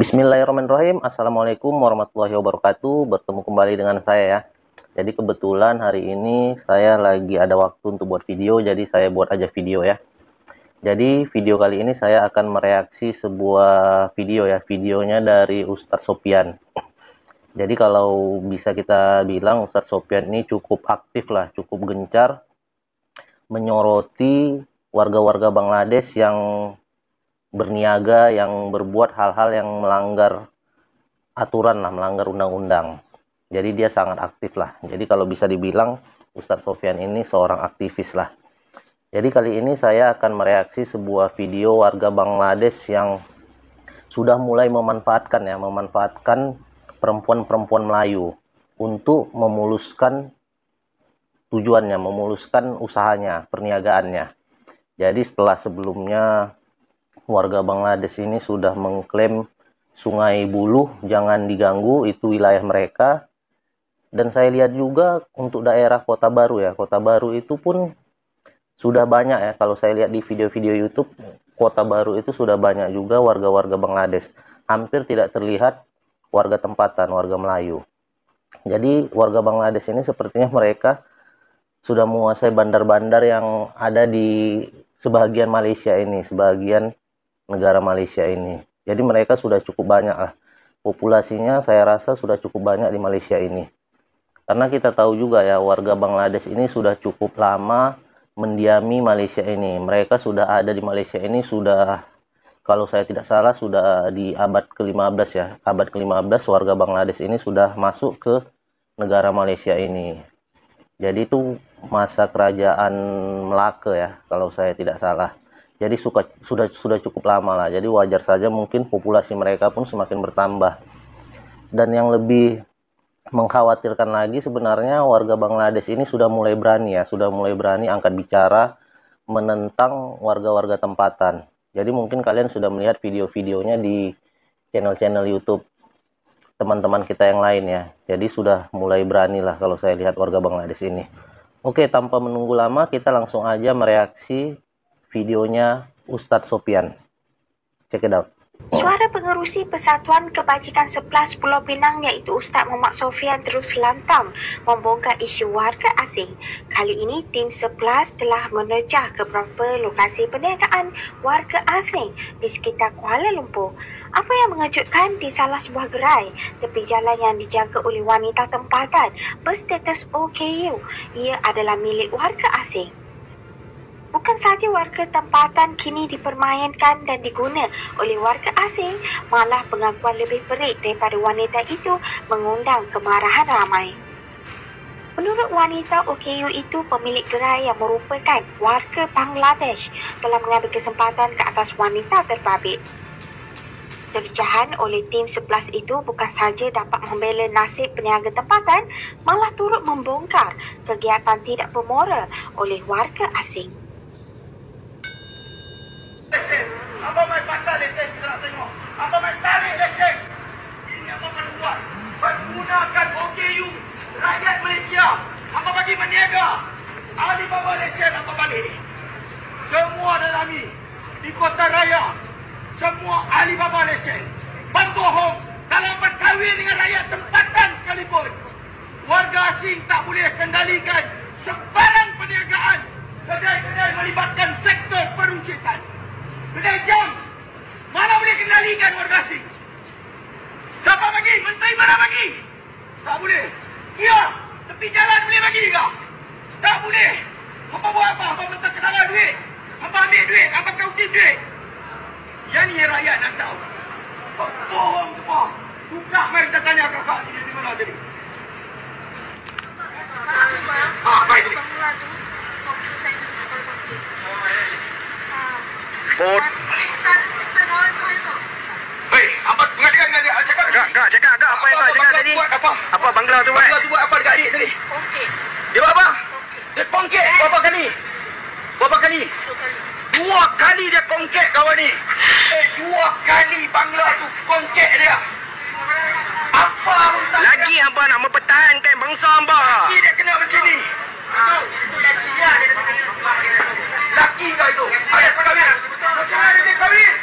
Bismillahirrahmanirrahim. Assalamualaikum warahmatullahi wabarakatuh. Bertemu kembali dengan saya ya. Jadi kebetulan hari ini saya lagi ada waktu untuk buat video, jadi saya buat aja video ya. Jadi video kali ini saya akan mereaksi sebuah video ya. Videonya dari Ustadz Sopyan. Jadi kalau bisa kita bilang Ustadz Sopyan ini cukup aktif lah, cukup gencar menyoroti warga-warga Bangladesh yang berniaga, yang berbuat hal-hal yang melanggar aturan lah, melanggar undang-undang. Jadi dia sangat aktif lah. Jadi kalau bisa dibilang Ustadz Sopyan ini seorang aktivis lah. Jadi kali ini saya akan mereaksi sebuah video warga Bangladesh yang sudah mulai memanfaatkan perempuan-perempuan Melayu untuk memuluskan tujuannya, memuluskan usahanya, perniagaannya. Jadi setelah sebelumnya warga Bangladesh ini sudah mengklaim Sungai Buluh jangan diganggu, itu wilayah mereka. Dan saya lihat juga untuk daerah Kota Baru ya, Kota Baru itu pun sudah banyak ya. Kalau saya lihat di video-video YouTube, Kota Baru itu sudah banyak juga warga-warga Bangladesh. Hampir tidak terlihat warga tempatan, warga Melayu. Jadi warga Bangladesh ini sepertinya mereka sudah menguasai bandar-bandar yang ada di sebagian Malaysia ini, sebagian negara Malaysia ini. Jadi mereka sudah cukup banyak lah. Populasinya saya rasa sudah cukup banyak di Malaysia ini. Karena kita tahu juga ya, warga Bangladesh ini sudah cukup lama mendiami Malaysia ini. Mereka sudah ada di Malaysia ini sudah, kalau saya tidak salah, sudah di abad ke-15 ya. Abad ke-15 warga Bangladesh ini sudah masuk ke negara Malaysia ini. Jadi itu masa kerajaan Melaka ya, kalau saya tidak salah. Jadi sudah cukup lama lah. Jadi wajar saja mungkin populasi mereka pun semakin bertambah. Dan yang lebih mengkhawatirkan lagi sebenarnya warga Bangladesh ini sudah mulai berani ya, sudah mulai berani angkat bicara menentang warga-warga tempatan. Jadi mungkin kalian sudah melihat video-videonya di channel-channel YouTube teman-teman kita yang lain ya. Jadi sudah mulai berani lah kalau saya lihat warga Bangladesh ini. Oke, tanpa menunggu lama kita langsung aja mereaksi videonya Ustadz Sopyan. Check it out. Suara Pengerusi Persatuan Kebajikan 11 Pulau Pinang iaitu Ustaz Muhammad Sopyan terus lantang membongkar isu warga asing. Kali ini tim 11 telah menerjah ke beberapa lokasi perniagaan warga asing di sekitar Kuala Lumpur. Apa yang mengejutkan, di salah sebuah gerai tepi jalan yang dijaga oleh wanita tempatan berstatus OKU, ia adalah milik warga asing. Bukan sahaja warga tempatan kini dipermainkan dan diguna oleh warga asing, malah pengakuan lebih perik daripada wanita itu mengundang kemarahan ramai. Menurut wanita OKU itu, pemilik gerai yang merupakan warga Bangladesh telah mengambil kesempatan ke atas wanita terbabit. Terjahan oleh tim 11 itu bukan sahaja dapat membela nasib peniaga tempatan, malah turut membongkar kegiatan tidak bermoral oleh warga asing. Lesen. Apa main patah lesen kita nak tengok. Apa main tarik lesen. Ini apa main buat. Menggunakan OKU rakyat Malaysia. Apa bagi meniaga. Alibaba lesen apa balik. Semua dalam ni. Di kota raya. Semua Alibaba lesen. Berbohong. Dalam berkahwin dengan rakyat tempatan sekalipun. Warga asing tak boleh kendalikan sebarang perniagaan. Kedai-kedai melibatkan sektor peruncitan. Kedai jam, mana boleh kendalikan warga asing? Siapa bagi? Menteri mana bagi? Tak boleh. Ya, tepi jalan boleh bagi ke? Tak boleh. Apa buat apa? Apa minta kenalan duit? Apa ambil duit? Apa kautin duit? Yang ni rakyat nak tahu. Bohong semua. Buka mari kita tanya kakak ni di mana tadi. Baik sini. Bot. Hei, apa pengadilan dia cakap? Cakap apa yang kau cakap tadi? Apa bangla tu buat? Bangla tu buat apa dekat adik tadi? Okey. Dia buat apa? Dia kongkek berapa kali? Berapa kali? 2 kali dia kongkek kawan ni. 2 kali bangla tu kongkek dia. Apa Lagi hamba nak mempertahankan bangsa hamba. laki dia kena macam ni? Itu laki dia. Laki kau itu. Ayah sekali. Macam mana dia kahwin?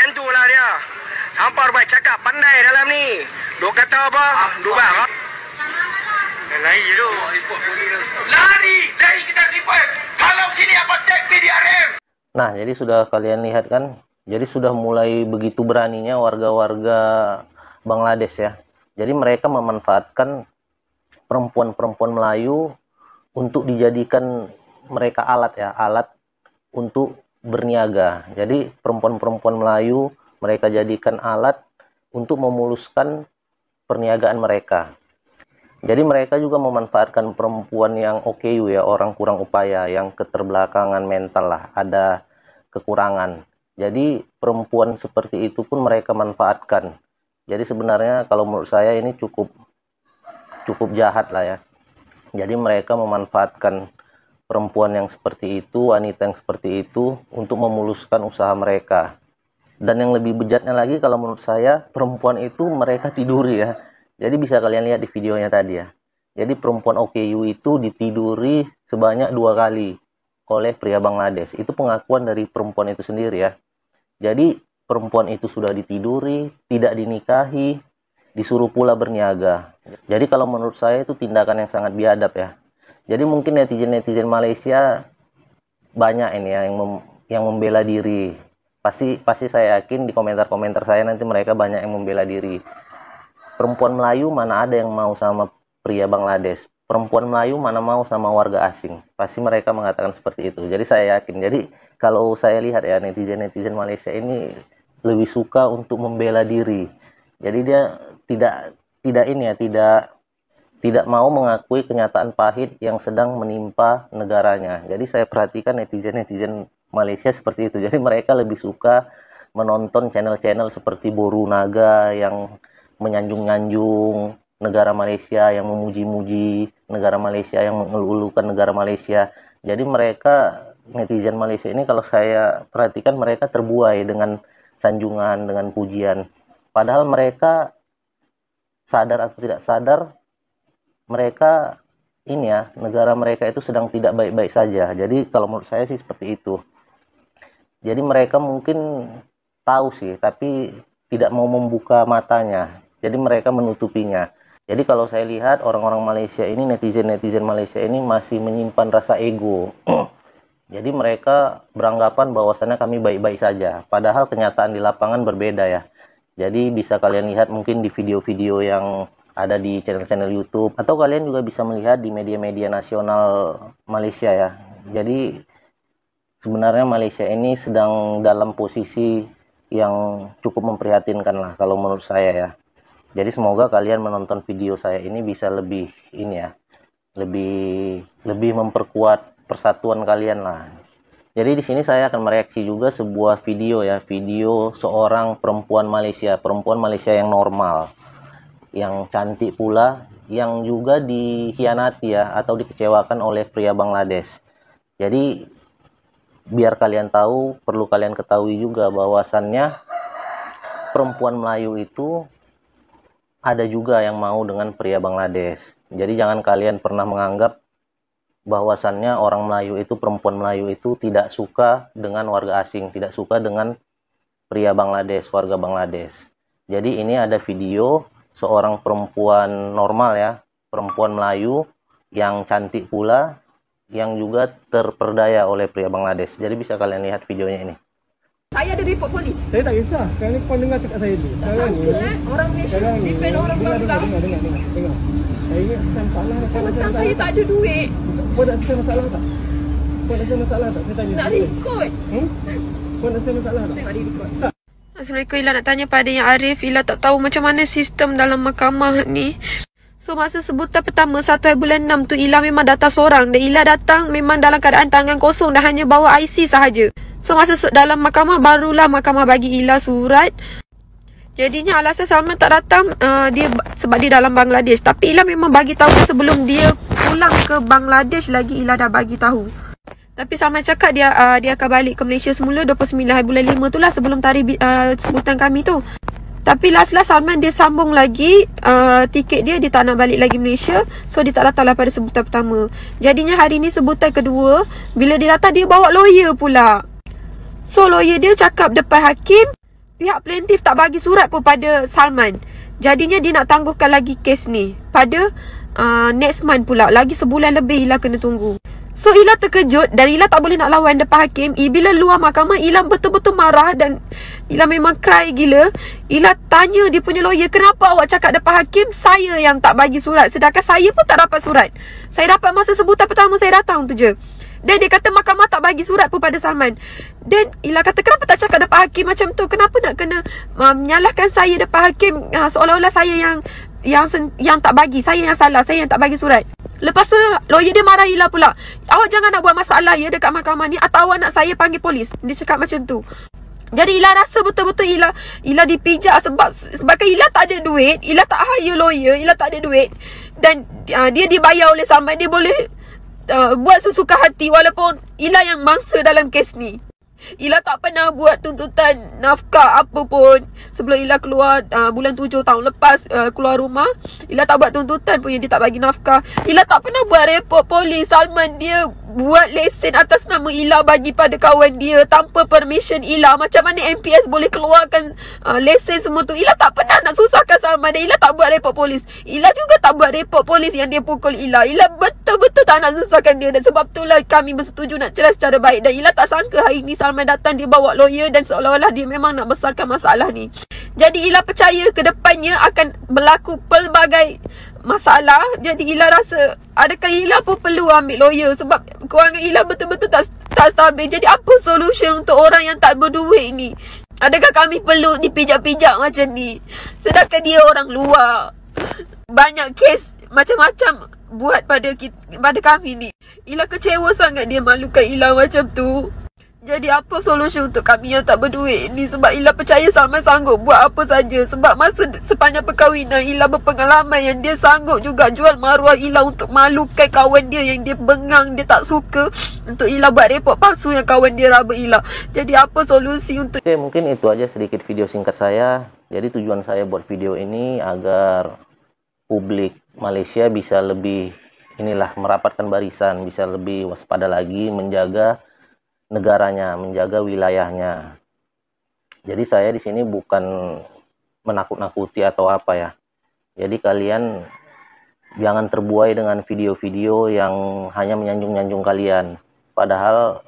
macam tu lah dia. Hampa baik cakap pandai dalam ni. Duk kata apa? Duk barang. Lari je tu. Lari kita report. Kalau sini apa tag PDRM. Nah, jadi sudah kalian lihat kan? Jadi sudah mulai begitu beraninya warga-warga Bangladesh ya. Jadi mereka memanfaatkan perempuan-perempuan Melayu untuk dijadikan mereka alat ya, alat untuk berniaga. Jadi perempuan-perempuan Melayu mereka jadikan alat untuk memuluskan perniagaan mereka. Jadi mereka juga memanfaatkan perempuan yang OKU ya, orang kurang upaya, yang keterbelakangan mental lah, ada kekurangan. Jadi perempuan seperti itu pun mereka manfaatkan. Jadi sebenarnya kalau menurut saya ini cukup jahat lah ya. Jadi mereka memanfaatkan perempuan yang seperti itu, wanita yang seperti itu untuk memuluskan usaha mereka. Dan yang lebih bejatnya lagi kalau menurut saya, perempuan itu mereka tiduri ya. Jadi bisa kalian lihat di videonya tadi ya. Jadi perempuan OKU itu ditiduri sebanyak 2 kali oleh pria Bangladesh. Itu pengakuan dari perempuan itu sendiri ya. Jadi perempuan itu sudah ditiduri, tidak dinikahi, disuruh pula berniaga. Jadi kalau menurut saya itu tindakan yang sangat biadab ya. Jadi mungkin netizen-netizen Malaysia banyak ini ya yang membela diri. Pasti saya yakin di komentar-komentar saya nanti mereka banyak yang membela diri. Perempuan Melayu mana ada yang mau sama pria Bangladesh? Perempuan Melayu mana mau sama warga asing? Pasti mereka mengatakan seperti itu. Jadi saya yakin. Jadi kalau saya lihat ya netizen-netizen Malaysia ini lebih suka untuk membela diri. Jadi dia tidak mau mengakui kenyataan pahit yang sedang menimpa negaranya. Jadi saya perhatikan netizen-netizen Malaysia seperti itu. Jadi mereka lebih suka menonton channel-channel seperti Boru Naga yang menyanjung-nyanjung negara Malaysia, yang memuji-muji negara Malaysia, yang mengeluh-elukan negara Malaysia. Jadi mereka, netizen Malaysia ini kalau saya perhatikan mereka terbuai dengan sanjungan, dengan pujian. Padahal mereka sadar atau tidak sadar, mereka ini ya, negara mereka itu sedang tidak baik-baik saja. Jadi kalau menurut saya sih seperti itu. Jadi mereka mungkin tahu sih, tapi tidak mau membuka matanya. Jadi mereka menutupinya. Jadi kalau saya lihat orang-orang Malaysia ini, netizen-netizen Malaysia ini masih menyimpan rasa ego. Jadi mereka beranggapan bahwasannya kami baik-baik saja. Padahal kenyataan di lapangan berbeda ya. Jadi bisa kalian lihat mungkin di video-video yang ada di channel-channel YouTube. Atau kalian juga bisa melihat di media-media nasional Malaysia ya. Jadi sebenarnya Malaysia ini sedang dalam posisi yang cukup memprihatinkan lah kalau menurut saya ya. Jadi semoga kalian menonton video saya ini bisa lebih ini ya, lebih memperkuat persatuan kalian lah. Jadi di sini saya akan mereaksi juga sebuah video ya, video seorang perempuan Malaysia yang normal, yang cantik pula, yang juga dikhianati ya atau dikecewakan oleh pria Bangladesh. Jadi biar kalian tahu, perlu kalian ketahui juga bahwasannya perempuan Melayu itu ada juga yang mau dengan pria Bangladesh. Jadi jangan kalian pernah menganggap bahwasannya orang Melayu itu, perempuan Melayu itu tidak suka dengan warga asing, tidak suka dengan pria Bangladesh, warga Bangladesh. Jadi ini ada video seorang perempuan normal ya, perempuan Melayu yang cantik pula, yang juga terperdaya oleh pria Bangladesh. Jadi bisa kalian lihat videonya ini. Saya ada report polis. Saya tak kisah. Sekarang ni kau dengar cakap saya dulu. Tak sangka orang Malaysia defend orang Bangla. Dengar. Saya ingat saya masalah. Tentang saya tak ada duit. Kau nak saya masalah tak? Kau nak saya masalah tak? Saya tanya. Nak record. Kau nak saya masalah tak? Tengok dia record. Assalamualaikum, Ila nak tanya pada yang Arif. Ila tak tahu macam mana sistem dalam mahkamah ni. So masa sebutan pertama 1 bulan 6 tu Ila memang datang seorang. Dan Ila datang memang dalam keadaan tangan kosong dan hanya bawa IC sahaja. So masa dalam mahkamah barulah mahkamah bagi Ila surat. Jadinya alasan Salman tak datang dia sebab dia dalam Bangladesh. Tapi Ila memang bagi tahu sebelum dia pulang ke Bangladesh lagi Ila dah bagi tahu. Tapi Salman cakap dia akan balik ke Malaysia semula 29 bulan 5 tu lah sebelum tarikh sebutan kami tu. Tapi last Salman dia sambung lagi tiket dia tak nak balik lagi Malaysia. So dia tak datanglah pada sebutan pertama. Jadinya hari ni sebutan kedua, bila dia datang dia bawa lawyer pula. So lawyer dia cakap depan hakim, pihak plaintiff tak bagi surat pun pada Salman. Jadinya dia nak tangguhkan lagi kes ni pada next month pula. Lagi sebulan lebih Ila kena tunggu. So Ila terkejut dan Ila tak boleh nak lawan depan hakim. Bila luar mahkamah, Ila betul-betul marah dan Ila memang cry gila. Ila tanya dia punya lawyer, kenapa awak cakap depan hakim saya yang tak bagi surat, sedangkan saya pun tak dapat surat. Saya dapat masa sebutan pertama saya datang tu je. Dan dia kata mahkamah tak bagi surat pun pada Salman. Dan Ila kata, kenapa tak cakap depan hakim macam tu? Kenapa nak kena menyalahkan saya depan hakim, seolah-olah saya yang tak bagi, saya yang salah, saya yang tak bagi surat. Lepas tu lawyer dia marah Ila pula. Awak jangan nak buat masalah ya dekat mahkamah ni, atau awak nak saya panggil polis. Dia cakap macam tu. Jadi Ila rasa betul-betul Ila dipijak sebabkan Ila tak ada duit. Ila tak hire lawyer, Ila tak ada duit. Dan dia dibayar oleh Salman. Dia boleh buat sesuka hati walaupun Ila yang mangsa dalam kes ni. Ila tak pernah buat tuntutan nafkah apa pun. Sebelum Ila keluar bulan 7 tahun lepas keluar rumah, Ila tak buat tuntutan pun yang dia tak bagi nafkah. Ila tak pernah buat report polis. Salman dia buat lesen atas nama Ila bagi pada kawan dia tanpa permission Ila. Macam mana MPS boleh keluarkan lesen semua tu? Ila tak pernah nak susahkan Salman dan Ila tak buat report polis. Ila juga tak buat report polis yang dia pukul Ila. Ila betul-betul tak nak susahkan dia. Dan sebab itulah kami bersetuju nak cerai secara baik. Dan Ila tak sangka hari ni Salman datang, dia bawa lawyer dan seolah-olah dia memang nak besarkan masalah ni. Jadi Ila percaya ke depannya akan berlaku pelbagai masalah. Jadi Ila rasa adakah Ila pun perlu ambil lawyer sebab kewangan Ila betul-betul tak stabil. Jadi apa solution untuk orang yang tak berduit ni? Adakah kami perlu dipijak-pijak macam ni? Sedangkan dia orang luar. Banyak kes macam-macam buat pada kami ni. Ila kecewa sangat dia malukan Ila macam tu. Jadi apa solusi untuk kami yang tak berduit ni? Sebab Ila percaya Salman sanggup buat apa saja. Sebab masa sepanjang perkahwinan Ila berpengalaman yang dia sanggup juga jual maruah Ila untuk malukan kawan dia yang dia bengang, dia tak suka, untuk Ila buat report palsu yang kawan dia raba Ila. Jadi apa solusi untuk... Oke, mungkin itu aja sedikit video singkat saya. Jadi tujuan saya buat video ini agar publik Malaysia bisa lebih merapatkan barisan, bisa lebih waspada lagi, menjaga negaranya, menjaga wilayahnya. Jadi saya di sini bukan menakut-nakuti atau apa ya. Jadi kalian jangan terbuai dengan video-video yang hanya menyanjung-nyanjung kalian. Padahal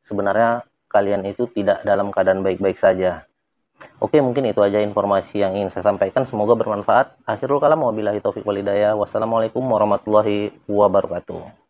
sebenarnya kalian itu tidak dalam keadaan baik-baik saja. Oke, mungkin itu aja informasi yang ingin saya sampaikan. Semoga bermanfaat. Akhirul kalam, wabillahi taufiq wal hidayah. Wassalamualaikum warahmatullahi wabarakatuh.